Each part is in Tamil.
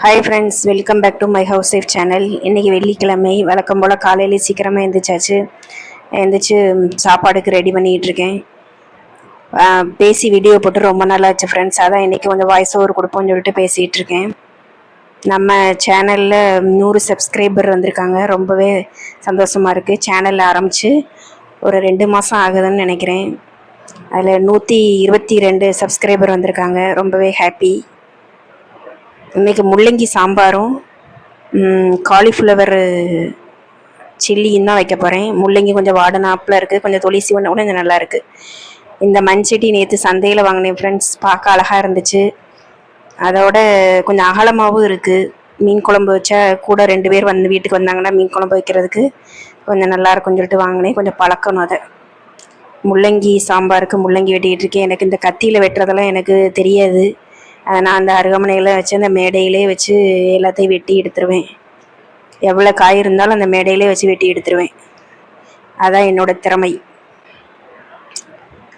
Hi friends, welcome back to my house safe channel. இன்றைக்கி வெள்ளிக்கிழமை, வழக்கம் போல் காலையில் சீக்கிரமாக எழுந்திரிச்சு சாப்பாடுக்கு ரெடி பண்ணிகிட்ருக்கேன். பேசி வீடியோ போட்டு ரொம்ப நாளாச்சு ஃப்ரெண்ட்ஸ். அதான் இன்றைக்கி கொஞ்சம் வாய்ஸ் ஓவர் கொடுப்போம்னு சொல்லிட்டு பேசிகிட்டு இருக்கேன். நம்ம சேனலில் 100 சப்ஸ்கிரைபர் வந்திருக்காங்க. ரொம்பவே சந்தோஷமாக இருக்குது. சேனலில் ஆரம்பித்து ஒரு 2 மாதம் ஆகுதுன்னு நினைக்கிறேன். அதில் 122 சப்ஸ்கிரைபர் வந்திருக்காங்க. ரொம்பவே ஹாப்பி. இன்றைக்கி முள்ளங்கி சாம்பாரும் காலிஃப்ளவர் சில்லியும் தான் வைக்க போகிறேன். முள்ளங்கி கொஞ்சம் வாடனாப்பில் இருக்குது, கொஞ்சம் தொளி சீவன கூட கொஞ்சம் நல்லாயிருக்கு. இந்த மண்சட்டி நேற்று சந்தையில் வாங்கினேன் ஃப்ரெண்ட்ஸ். பார்க்க அழகாக இருந்துச்சு. அதோட கொஞ்சம் அகலமாகவும் இருக்குது. மீன் குழம்பு வச்சா கூட 2 பேர் வந்து வீட்டுக்கு வந்தாங்கன்னா மீன் குழம்பு வைக்கிறதுக்கு கொஞ்சம் நல்லாயிருக்கும்னு சொல்லிட்டு வாங்கினேன். கொஞ்சம் பழக்கணும் அதை. முள்ளங்கி சாம்பாருக்கு முள்ளங்கி வெட்டிகிட்டு இருக்கேன். எனக்கு இந்த கத்தியில் வெட்டுறதெல்லாம் எனக்கு தெரியாது. அதை நான் அந்த அருகமனையில் வச்சு அந்த மேடையிலே வச்சு எல்லாத்தையும் வெட்டி எடுத்துருவேன். எவ்வளோ காய் இருந்தாலும் அந்த மேடையிலே வச்சு வெட்டி எடுத்துருவேன். அதான் என்னோடய திறமை.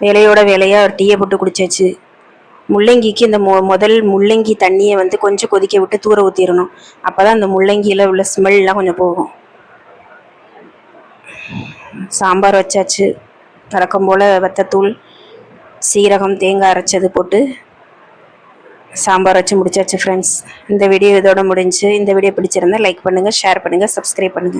வேலையாக ஒரு டீயை போட்டு குடிச்சாச்சு. முள்ளங்கிக்கு இந்த முதல் முள்ளங்கி தண்ணியை வந்து கொஞ்சம் கொதிக்க விட்டு தூர ஊற்றிடணும். அப்போ தான் அந்த முள்ளங்கியில் உள்ள ஸ்மெல்லாம் கொஞ்சம் போகும். சாம்பார் வச்சாச்சு. வழக்கம் போல் வத்தத்தூள், சீரகம், தேங்காய் அரைச்சது போட்டு சாம்பார் வச்சு முடிச்சாச்சு ஃப்ரெண்ட்ஸ். இந்த வீடியோ இதோட முடிஞ்சு. இந்த வீடியோ பிடிச்சிருந்தா லைக் பண்ணுங்கள், ஷேர் பண்ணுங்கள், சப்ஸ்கிரைப் பண்ணுங்கள்.